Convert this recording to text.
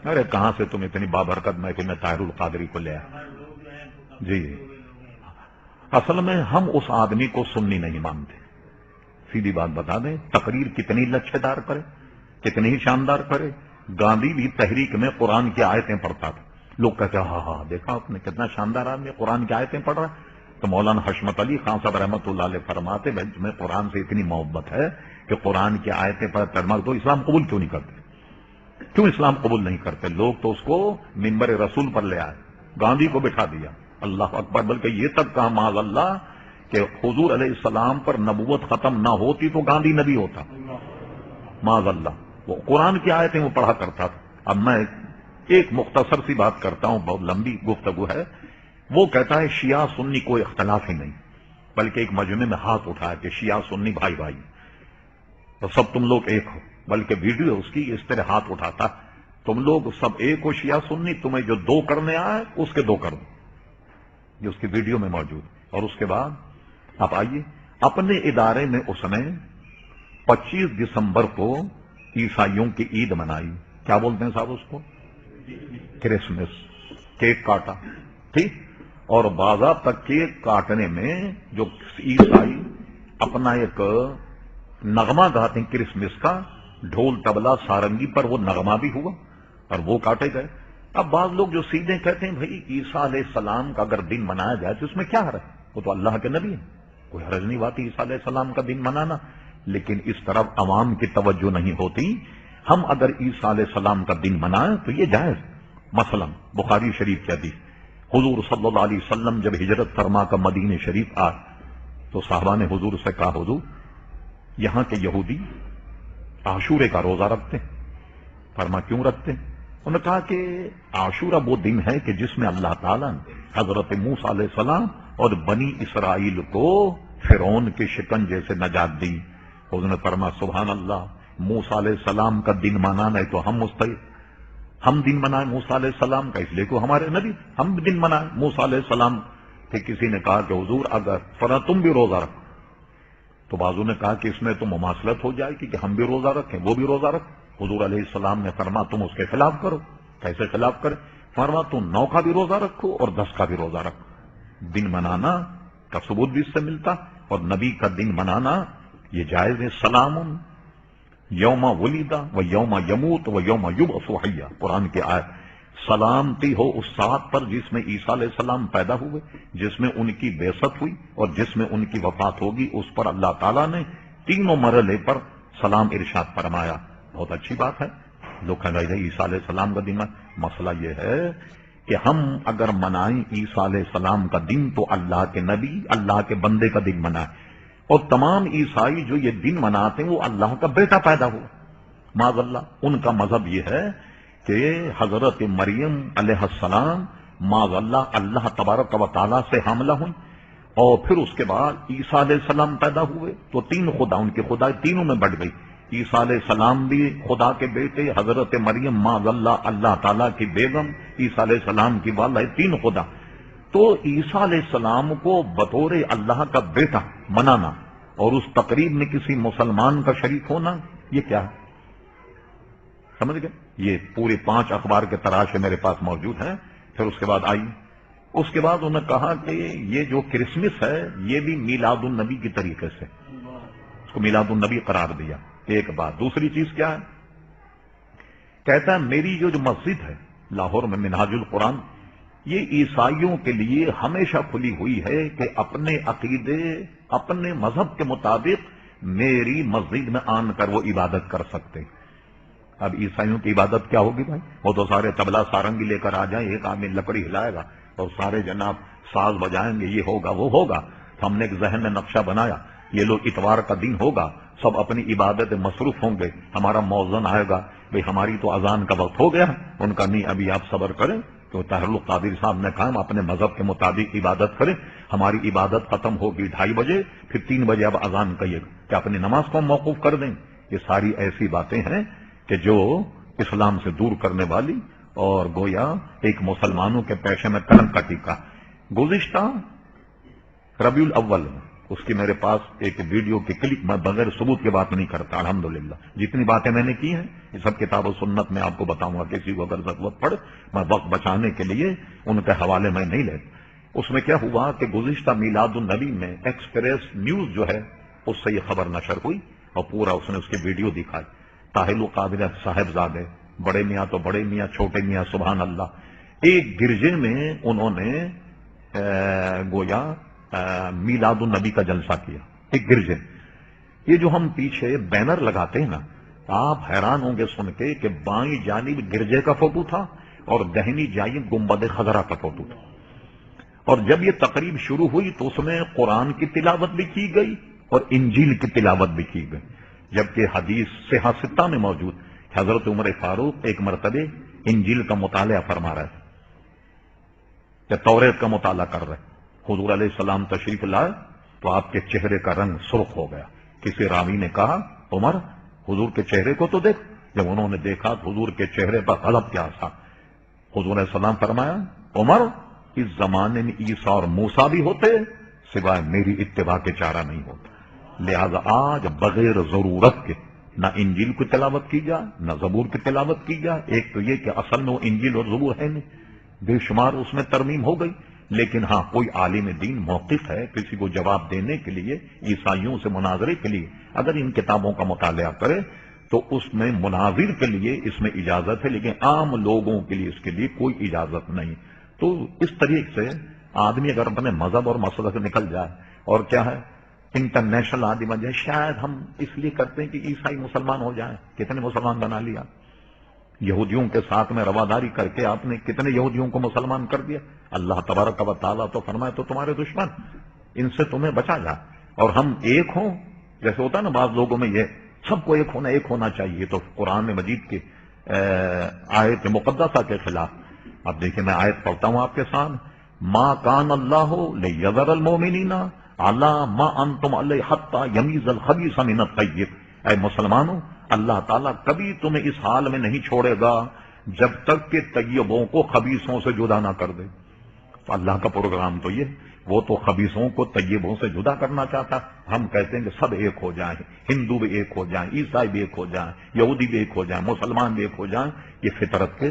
ارے کہاں سے تم اتنی بابرکت محفل میں طاہر القادری کو لے آئے؟ جی اصل میں ہم اس آدمی کو سنی نہیں مانتے. سیدھی بات بتا دیں، تقریر کتنی لچھے دار کرے، کتنی ہی شاندار کرے. گاندھی بھی تحریک میں قرآن کی آیتیں پڑھتا تھا. لوگ کہتے ہیں ہاں ہاں دیکھا آپ نے کتنا شاندار آدمی قرآن کی آیتیں پڑھ رہا ہے. تو مولانا حشمت علی خان صاحب رحمۃ اللہ علیہ فرماتے میں قرآن سے اتنی محبت ہے کہ قرآن کی آیتیں پڑھ ترجمہ تو اسلام قبول کیوں نہیں کرتے؟ کیوں اسلام قبول نہیں کرتے؟ لوگ تو اس کو منبر رسول پر لے آئے، گاندھی کو بٹھا دیا. اللہ اکبر. بلکہ یہ تک کہا معاذ اللہ کہ حضور علیہ السلام پر نبوت ختم نہ ہوتی تو گاندھی نبی ہوتا. معاذ اللہ. وہ قرآن کی آیتیں وہ پڑھا کرتا تھا. اب میں ایک مختصر سی بات کرتا ہوں، بہت لمبی گفتگو ہے. وہ کہتا ہے شیعہ سنی کوئی اختلاف ہی نہیں، بلکہ ایک مجمع میں ہاتھ اٹھایا کہ شیعہ سنی بھائی بھائی تو سب تم لوگ ایک ہو. بلکہ ویڈیو اس کی اس طرح ہاتھ اٹھاتا، تم لوگ سب ایک ہو شیعہ سنی، تمہیں جو دو کرنے آئے اس کے دو کر دو. یہ اس کی ویڈیو میں موجود. اور اس کے بعد آپ آئیے، اپنے ادارے میں اس نے 25 دسمبر کو عیسائیوں کی عید منائی. کیا بولتے ہیں صاحب اس کو؟ کرسمس. کیک کاٹا، ٹھیک. اور باضابطہ کیک کاٹنے میں جو عیسائی اپنا ایک نغمہ گاتے ہیں کرسمس کا، ڈھول طبلہ سارنگی پر وہ نغمہ بھی ہوا اور وہ کاٹے گئے. اب بعض لوگ جو سیدھے کہتے ہیں بھائی عیسیٰ علیہ السلام کا اگر دن منایا جائے تو اس میں کیا حرج؟ وہ تو اللہ کے نبی ہیں، کوئی حرج نہیں بات عیسیٰ علیہ السلام کا دن منانا. لیکن اس طرف عوام کی توجہ نہیں ہوتی. ہم اگر عیسیٰ علیہ السلام کا دن منائیں تو یہ جائز. مثلا بخاری شریف کی حدیث، حضور صلی اللہ علیہ وسلم جب ہجرت فرما کر مدینہ شریف آئے تو صحابہ نے حضور سے کہا حضور یہاں کے یہودی عاشورے کا روزہ رکھتے ہیں. فرما کیوں رکھتے ہیں؟ انہوں نے کہا کہ عاشورہ وہ دن ہے کہ جس میں اللہ تعالیٰ نے حضرت موسیٰ علیہ السلام اور بنی اسرائیل کو فرعون کے شکنجے سے نجات دی. حضور نے فرما سبحان اللہ، موسیٰ علیہ السلام کا دن منانا ہے تو ہم مستحق، ہم دن منائیں موسیٰ علیہ السلام کا، اس لیے کہ ہمارے نبی، ہم بھی دن منائیں موسیٰ علیہ السلام. کہ کسی نے کہا کہ حضور اگر فرا تم بھی روزہ رکھو، تو بازو نے کہا کہ اس میں تو مماثلت ہو جائے گی کہ ہم بھی روزہ رکھیں وہ بھی روزہ رکھیں. حضور علیہ السلام نے فرما تم اس کے خلاف کرو. کیسے خلاف کرے؟ فرما تم 9 کا بھی روزہ رکھو اور 10 کا بھی روزہ رکھو. دن منانا کا ثبوت بھی اس سے ملتا، اور نبی کا دن منانا یہ جائز ہے. سلام یوم ولیدہ و یوم یموت و یوم یبعث حیا. قرآن کی آیت، سلامتی ہو اس ساتھ پر جس میں عیسیٰ علیہ السلام پیدا ہوئے، جس میں ان کی بعثت ہوئی اور جس میں ان کی وفات ہوگی. اس پر اللہ تعالیٰ نے تینوں مرحلے پر سلام ارشاد فرمایا. بہت اچھی بات ہے. لوگ کہہ رہے عیسیٰ علیہ السلام کا دن. مسئلہ یہ ہے کہ ہم اگر منائیں عیسیٰ علیہ السلام کا دن تو اللہ کے نبی، اللہ کے بندے کا دن منائیں. اور تمام عیسائی جو یہ دن مناتے ہیں وہ اللہ کا بیٹا پیدا ہوا معاذ اللہ. ان کا مذہب یہ ہے کہ حضرت مریم علیہ السلام معاذ اللہ اللہ تبارک و تعالیٰ سے حاملہ ہوئی، اور پھر اس کے بعد عیسیٰ علیہ السلام پیدا ہوئے تو 3 خدا، ان کی خدا تینوں میں بٹ گئی. عیسیٰ علیہ السلام بھی خدا کے بیٹے، حضرت مریم معاذ اللہ اللہ تعالیٰ کی بیگم، عیسیٰ علیہ السلام کی والدہ، 3 خدا. تو عیسیٰ علیہ السلام کو بطور اللہ کا بیٹا منانا اور اس تقریب میں کسی مسلمان کا شریک ہونا، یہ کیا ہے؟ سمجھ گئے؟ یہ پورے 5 اخبار کے تراشے میرے پاس موجود ہیں. پھر اس کے بعد آئی، اس کے بعد انہوں نے کہا کہ یہ جو کرسمس ہے یہ بھی میلاد النبی کی طریقے سے، اس کو میلاد النبی قرار دیا. ایک بات. دوسری چیز کیا ہے؟ کہتا ہے میری جو مسجد ہے لاہور میں منہاج القرآن، یہ عیسائیوں کے لیے ہمیشہ کھلی ہوئی ہے کہ اپنے عقیدے اپنے مذہب کے مطابق میری مسجد میں آن کر وہ عبادت کر سکتے. اب عیسائیوں کی عبادت کیا ہوگی بھائی؟ وہ تو سارے طبلہ سارنگی لے کر آ جائیں، ایک آدمی لکڑی ہلائے گا اور سارے جناب ساز بجائیں گے، یہ ہوگا وہ ہوگا. ہم نے ایک ذہن میں نقشہ بنایا، یہ لوگ اتوار کا دن ہوگا، سب اپنی عبادت مصروف ہوں گے. ہمارا موذن آئے گا، بھئی ہماری تو اذان کا وقت ہو گیا. ان کا نہیں، ابھی آپ صبر کریں. تو طاہر القادری صاحب نے کہا ہم اپنے مذہب کے مطابق عبادت کریں، ہماری عبادت ختم ہوگی 2:30 بجے، پھر 3 بجے اب اذان کہیے گا، کیا اپنی نماز کو موقوف کر دیں؟ یہ ساری ایسی باتیں ہیں کہ جو اسلام سے دور کرنے والی، اور گویا ایک مسلمانوں کے پیشے میں قلم کا ٹیکا. گزشتہ ربیع الاول اس کی میرے پاس ایک ویڈیو کی کلپ، میں بغیر ثبوت کے بات نہیں کرتا الحمدللہ. جتنی باتیں میں نے کی ہیں یہ سب کتاب و سنت میں آپ کو بتاؤں گا، کسی کو اگر ضرورت پڑے میں وقت بچانے کے لیے ان کے حوالے میں نہیں لیتا. اس میں کیا ہوا کہ گزشتہ میلاد النبی میں ایکسپریس نیوز جو ہے اس سے یہ خبر نشر ہوئی اور پورا اس نے اس کی ویڈیو دکھائی. طاہر القادری صاحبزادے، بڑے میاں تو بڑے میاں، چھوٹے میاں، سبحان اللہ، ایک گرجے میں انہوں نے گویا میلاد النبی کا جلسہ کیا، ایک گرجے. یہ جو ہم پیچھے بینر لگاتے ہیں نا، آپ حیران ہوں گے سن کے کہ بائیں جانب گرجے کا فوٹو تھا اور دہنی جانب گنبد خضرا کا فوٹو تھا. اور جب یہ تقریب شروع ہوئی تو اس میں قرآن کی تلاوت بھی کی گئی اور انجیل کی تلاوت بھی کی گئی، جبکہ حدیث صحیح ستہ میں موجود حضرت عمر فاروق ایک مرتبہ انجیل کا مطالعہ فرما رہے تھے کہ توریت کا مطالعہ کر رہے. حضور علیہ السلام تشریف لائے تو آپ کے چہرے کا رنگ سرخ ہو گیا. کسی راوی نے کہا عمر حضور کے چہرے کو تو دیکھ. جب انہوں نے دیکھا تو حضور کے چہرے پر غضب کیا تھا. حضور علیہ السلام فرمایا عمر اس زمانے میں عیسیٰ اور موسیٰ بھی ہوتے سوائے میری اتباع کے چارہ نہیں ہوتا. لہذا آج بغیر ضرورت کے نہ انجیل کی تلاوت کی جائے نہ زبور کی تلاوت کی جائے. ایک تو یہ کہ اصل میں وہ انجیل اور زبور ہے نہیں، بے شمار اس میں ترمیم ہو گئی. لیکن ہاں کوئی عالم دین موقف ہے کسی کو جواب دینے کے لیے، عیسائیوں سے مناظرے کے لیے اگر ان کتابوں کا مطالعہ کرے تو اس میں مناظر کے لیے اس میں اجازت ہے، لیکن عام لوگوں کے لیے اس کے لیے کوئی اجازت نہیں. تو اس طریقے سے آدمی اگر اپنے مذہب اور مسلک سے نکل جائے، اور کیا ہے انٹرنیشنل آدمی بن جائے. شاید ہم اس لیے کرتے ہیں کہ عیسائی مسلمان ہو جائیں. کتنے مسلمان بنا لیا یہودیوں کے ساتھ میں رواداری کر کے، آپ نے کتنے یہودیوں کو مسلمان کر دیا. اللہ تبارک و تعالیٰ تو فرمائے تو تمہارے دشمن، ان سے تمہیں بچا جا. اور ہم ایک ہوں، جیسے ہوتا ہے نا بعض لوگوں میں یہ سب کو ایک ہونا چاہیے، تو قرآن مجید کی آیت مقدسہ کے خلاف. اب دیکھیں میں آیت پڑھتا ہوں آپ کے ساتھ. ما کان اللہ لیذر المؤمنین علی ما انتم علیہ حتی یمیز الخبیث من الطیب. اے مسلمانوں، اللہ تعالیٰ کبھی تمہیں اس حال میں نہیں چھوڑے گا جب تک کہ طیبوں کو خبیثوں سے جدا نہ کر دے. تو اللہ کا پروگرام تو یہ، وہ تو خبیثوں کو طیبوں سے جدا کرنا چاہتا. ہم کہتے ہیں کہ سب ایک ہو جائیں، ہندو بھی ایک ہو جائیں، عیسائی بھی ایک ہو جائیں، یہودی بھی ایک ہو جائیں، مسلمان بھی ایک ہو جائیں. یہ فطرت کے